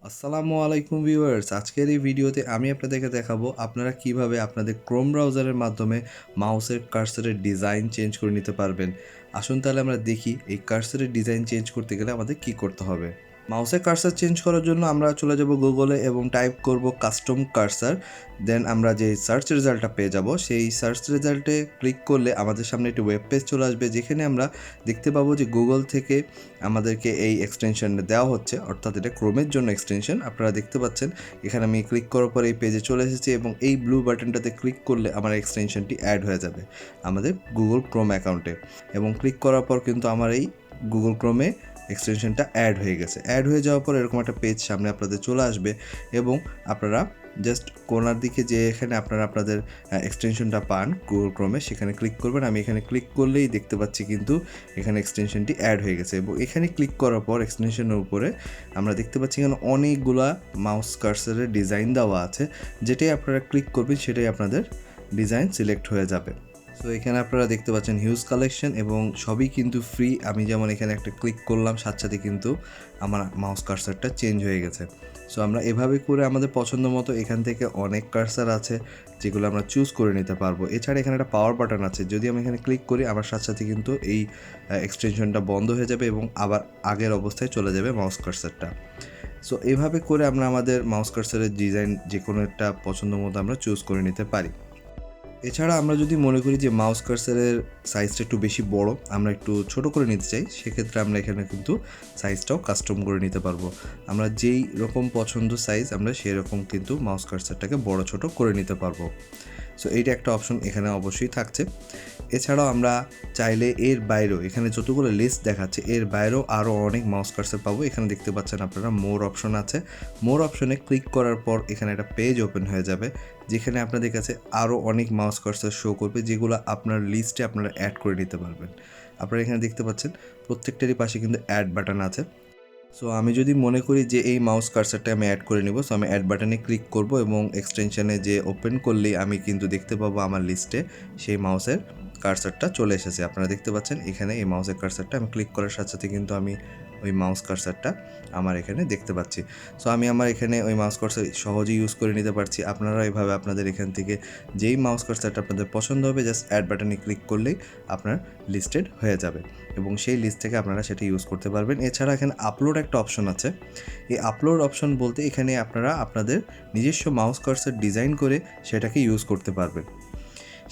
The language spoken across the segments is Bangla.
আসসালামু আলাইকুম ভিউয়ার্স, আজকের এই ভিডিওতে আমি আপনাদেরকে দেখাবো আপনারা কিভাবে আপনাদের ক্রোম ব্রাউজারের মাধ্যমে মাউসের কার্সরের ডিজাইন চেঞ্জ করে নিতে পারবেন। আসুন তাহলে আমরা দেখি এই কার্সরের ডিজাইন চেঞ্জ করতে গেলে আমাদের কি করতে হবে। মাউসের কার্সার চেঞ্জ করার জন্য আমরা চলে যাব গুগলে এবং টাইপ করব কাস্টম কার্সার। দেন আমরা যে সার্চ রেজাল্টটা পেয়ে যাব, সেই সার্চ রেজাল্টে ক্লিক করলে আমাদের সামনে একটি ওয়েব পেজ চলে আসবে, যেখানে আমরা দেখতে পাবো যে গুগল থেকে আমাদেরকে এই এক্সটেনশনটা দেওয়া হচ্ছে, অর্থাৎ এটা ক্রোমের জন্য এক্সটেনশন। আপনারা দেখতে পাচ্ছেন এখানে আমি ক্লিক করার পর এই পেজে চলে এসেছি এবং এই ব্লু বাটনটাতে ক্লিক করলে আমার এক্সটেনশনটি অ্যাড হয়ে যাবে আমাদের গুগল ক্রোম অ্যাকাউন্টে। এবং ক্লিক করার পর কিন্তু আমার এই গুগল ক্রোমে এক্সটেনশনটা অ্যাড হয়ে গেছে। অ্যাড হয়ে যাওয়ার পর এরকম একটা পেজ সামনে আপনাদের চলে আসবে এবং আপনারা জাস্ট কোনার দিকে যে এখানে আপনারা আপনাদের এক্সটেনশনটা পান গুগল ক্রোমে, সেখানে ক্লিক করবেন। আমি এখানে ক্লিক করলেই দেখতে পাচ্ছি কিন্তু এখানে এক্সটেনশনটি অ্যাড হয়ে গেছে। এবং এখানে ক্লিক করার পর এক্সটেনশনের উপরে আমরা দেখতে পাচ্ছি এখানে অনেকগুলা মাউস কার্সারের ডিজাইন দেওয়া আছে। যেটাই আপনারা ক্লিক করবেন সেটাই আপনাদের ডিজাইন সিলেক্ট হয়ে যাবে। সো এখানে আপনারা দেখতে পাচ্ছেন হিউজ কালেকশন এবং সবই কিন্তু ফ্রি। আমি যেমন এখানে একটা ক্লিক করলাম, সাথে সাথে কিন্তু আমার মাউস কার্সারটা চেঞ্জ হয়ে গেছে। সো আমরা এভাবে করে আমাদের পছন্দ মতো এখান থেকে অনেক কার্সার আছে যেগুলো আমরা চুজ করে নিতে পারবো। এছাড়া এখানে একটা পাওয়ার বাটন আছে, যদি আমি এখানে ক্লিক করি আমার সাথে সাথে কিন্তু এই এক্সটেনশনটা বন্ধ হয়ে যাবে এবং আবার আগের অবস্থায় চলে যাবে মাউস কার্সারটা। সো এভাবে করে আমরা আমাদের মাউস কার্সারের ডিজাইন যে কোনো একটা পছন্দ মতো আমরা চুজ করে নিতে পারি। এছাড়া আমরা যদি মনে করি যে মাউস কার্সারের সাইজটা একটু বেশি বড়, আমরা একটু ছোট করে নিতে চাই, সেক্ষেত্রে আমরা এখানে কিন্তু সাইজটাও কাস্টম করে নিতে পারবো। আমরা যেই রকম পছন্দ সাইজ আমরা সেই রকম কিন্তু মাউস কার্সারটাকে বড় ছোট করে নিতে পারবো। সো এইটা একটা অপশন এখানে অবশ্যই থাকছে। এছাড়াও আমরা চাইলে এর বাইরেও, এখানে যতগুলো লিস্ট দেখাচ্ছে এর বাইরেও আরও অনেক মাউস কার্সার পাবো। এখানে দেখতে পাচ্ছেন আপনারা মোর অপশন আছে। মোর অপশনে ক্লিক করার পর এখানে একটা পেজ ওপেন হয়ে যাবে, যেখানে আপনাদের কাছে আরও অনেক মাউস কার্সার শো করবে, যেগুলো আপনার লিস্টে আপনারা অ্যাড করে নিতে পারবেন। আপনারা এখানে দেখতে পাচ্ছেন প্রত্যেকটারই পাশে কিন্তু অ্যাড বাটন আছে। সো আমি যদি মনে করি যে এই মাউস কার্সারটা আমি অ্যাড করে নিব, সো আমি অ্যাড বাটনে ক্লিক করব এবং এক্সটেনশনে যে ওপেন করলেই আমি কিন্তু দেখতে পাবো আমার লিস্টে সেই মাউসের কার্সারটা চলে এসেছে। আপনারা দেখতে পাচ্ছেন এখানে এই মাউসের কার্সারটা আমি ক্লিক করার সাথে সাথে কিন্তু আমি ওই মাউস কার্সারটা আমার এখানে দেখতে পাচ্ছি। সো আমি আমার এখানে ওই মাউস কার্সার সহজেই ইউজ করে নিতে পারছি। আপনারা এভাবে আপনাদের এখান থেকে যেই মাউস কার্সারটা আপনাদের পছন্দ হবে জাস্ট অ্যাড বাটনে ক্লিক করলেই আপনার লিস্টেড হয়ে যাবে এবং সেই লিস্ট থেকে আপনারা সেটা ইউজ করতে পারবেন। এছাড়া এখানে আপলোড একটা অপশন আছে। এই আপলোড অপশন বলতে এখানে আপনারা আপনাদের নিজস্ব মাউস কার্সার ডিজাইন করে সেটাকে ইউজ করতে পারবেন।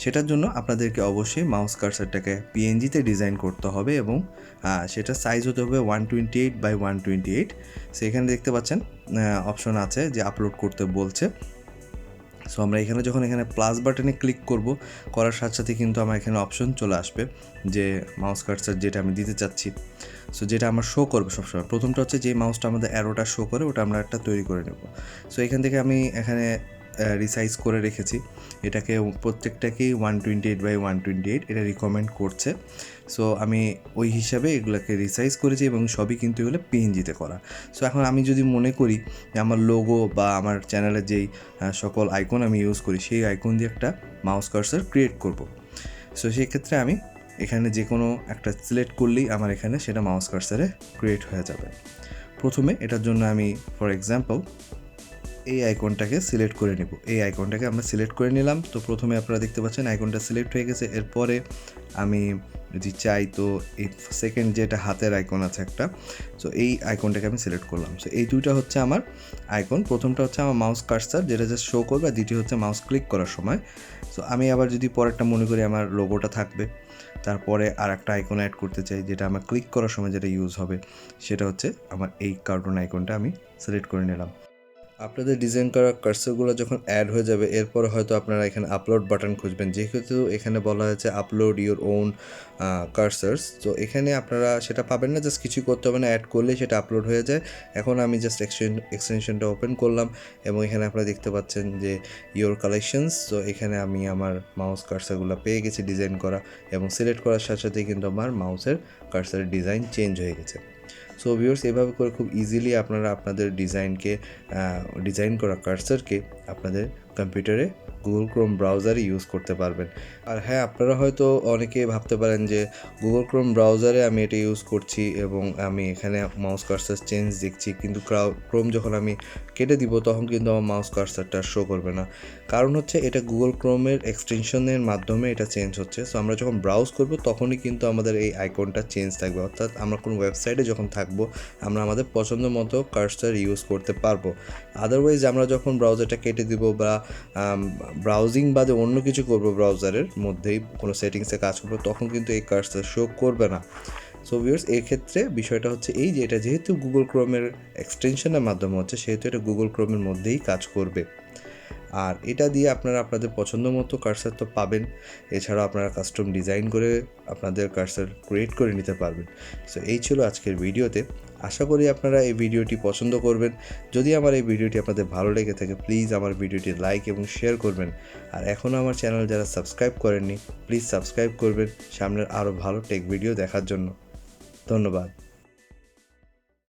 সেটার জন্য আপনাদেরকে অবশ্যই মাউস কার্সারটাকে পিএনজিতে ডিজাইন করতে হবে এবং সেটা সাইজ হতে হবে 128x128। সো এখানে দেখতে পাচ্ছেন অপশন আছে যে আপলোড করতে বলছে। সো আমরা এখানে যখন এখানে প্লাস বাটনে ক্লিক করব, করার সাথে সাথে কিন্তু আমার এখানে অপশন চলে আসবে যে মাউস কার্সার যেটা আমি দিতে চাচ্ছি। সো যেটা আমার শো করবে সবসময়, প্রথমটা হচ্ছে যে মাউসটা আমাদের অ্যারোটা শো করে ওটা আমরা একটা তৈরি করে নেব। সো এখান থেকে আমি এখানে রিসাইজ করে রেখেছি এটাকে, প্রত্যেকটাকেই 128x128 এটা রিকমেন্ড করছে। সো আমি ওই হিসাবে এগুলোকে রিসাইজ করেছি এবং সবই কিন্তু এগুলো পিএনজিতে করা। সো এখন আমি যদি মনে করি যে আমার লোগো বা আমার চ্যানেলের যেই সকল আইকন আমি ইউজ করি সেই আইকন দিয়ে একটা মাউস কার্সার ক্রিয়েট করব। সো সেক্ষেত্রে আমি এখানে যে কোনো একটা সিলেক্ট করলেই আমার এখানে সেটা মাউস কার্সারে ক্রিয়েট হয়ে যাবে। প্রথমে এটার জন্য আমি ফর এক্সাম্পল এই আইকনটাকে সিলেক্ট করে নেব। এই আইকনটাকে আমরা সিলেক্ট করে নিলাম। তো প্রথমে আপনারা দেখতে পাচ্ছেন আইকনটা সিলেক্ট হয়ে গেছে। এরপরে আমি যদি চাই তো এই সেকেন্ড যেটা হাতের আইকন আছে একটা, সো এই আইকনটাকে আমি সিলেক্ট করলাম। সো এই দুইটা হচ্ছে আমার আইকন। প্রথমটা হচ্ছে আমার মাউস কার্সার যেটা জাস্ট শো করবে, আর দ্বিতীয় হচ্ছে মাউস ক্লিক করার সময়। সো আমি আবার যদি পরেরটা মনে করি আমার লোগোটা থাকবে, তারপরে আর একটা আইকন অ্যাড করতে চাই যেটা আমার ক্লিক করার সময় যেটা ইউজ হবে, সেটা হচ্ছে আমার এই কার্টুন আইকনটা আমি সিলেক্ট করে নিলাম। আপনাদের ডিজাইন করা কার্সারগুলো যখন অ্যাড হয়ে যাবে, এরপর হয়তো আপনারা এখানে আপলোড বাটন খুঁজবেন, যেহেতু এখানে বলা হয়েছে আপলোড ইউর ওন কার্সার্স। তো এখানে আপনারা সেটা পাবেন না, জাস্ট কিছু করতে হবে না, অ্যাড করলেই সেটা আপলোড হয়ে যায়। এখন আমি জাস্ট এক্সটেনশনটা ওপেন করলাম এবং এখানে আপনারা দেখতে পাচ্ছেন যে ইউর কালেকশনস। তো এখানে আমি আমার মাউস কার্সারগুলো পেয়ে গেছি ডিজাইন করা এবং সিলেক্ট করার সাথে সাথেই কিন্তু আমার মাউসের কার্সারের ডিজাইন চেঞ্জ হয়ে গেছে। সো ভিউয়ার্স, এভাবে করে খুব ইজিলি আপনারা আপনাদের ডিজাইন করা কার্সারকে আপনাদের কম্পিউটারে গুগল ক্রোম ব্রাউজারই ইউজ করতে পারবেন। আর হ্যাঁ, আপনারা হয়তো অনেকেই ভাবতে পারেন যে গুগল ক্রোম ব্রাউজারে আমি এটা ইউজ করছি এবং আমি এখানে মাউস কার্সার চেঞ্জ দেখছি, কিন্তু ক্রোম যখন আমি কেটে দিব তখন কিন্তু আমার মাউস কার্সারটা শো করবে না। কারণ হচ্ছে এটা গুগল ক্রোমের এক্সটেনশনের মাধ্যমে এটা চেঞ্জ হচ্ছে। সো আমরা যখন ব্রাউজ করব তখনই কিন্তু আমাদের এই আইকনটা চেঞ্জ থাকবে, অর্থাৎ আমরা কোনো ওয়েবসাইটে যখন থাকবো আমরা আমাদের পছন্দ মতো কার্সার ইউজ করতে পারবো। আদারওয়াইজ আমরা যখন ব্রাউজারটা কেটে দিব বা ব্রাউজিং বাদে অন্য কিছু করব, ব্রাউজারের মধ্যেই কোনো সেটিংসে কাজ করবো, তখন কিন্তু এই কার্সার শো করবে না। সো ভিউয়ার্স, এই ক্ষেত্রে বিষয়টা হচ্ছে এই যে এটা যেহেতু গুগল ক্রোমের এক্সটেনশনের মাধ্যমে হচ্ছে, সেহেতু এটা গুগল ক্রোমের মধ্যেই কাজ করবে। আর এটা দিয়ে আপনারা আপনাদের পছন্দ মতো কার্সার তো পাবেন, এছাড়াও আপনারা কাস্টম ডিজাইন করে আপনাদের কার্সার ক্রিয়েট করে নিতে পারবেন। সো এই ছিল আজকের ভিডিওতে। আশা করি আপনারা এই ভিডিওটি পছন্দ করবেন। যদি আমার এই ভিডিওটি আপনাদের ভালো লেগে থাকে প্লিজ আমার ভিডিওটি লাইক এবং শেয়ার করবেন। আর এখনও আমার চ্যানেল যারা সাবস্ক্রাইব করেননি প্লিজ সাবস্ক্রাইব করবেন সামনের আরও ভালো টেক ভিডিও দেখার জন্য। ধন্যবাদ।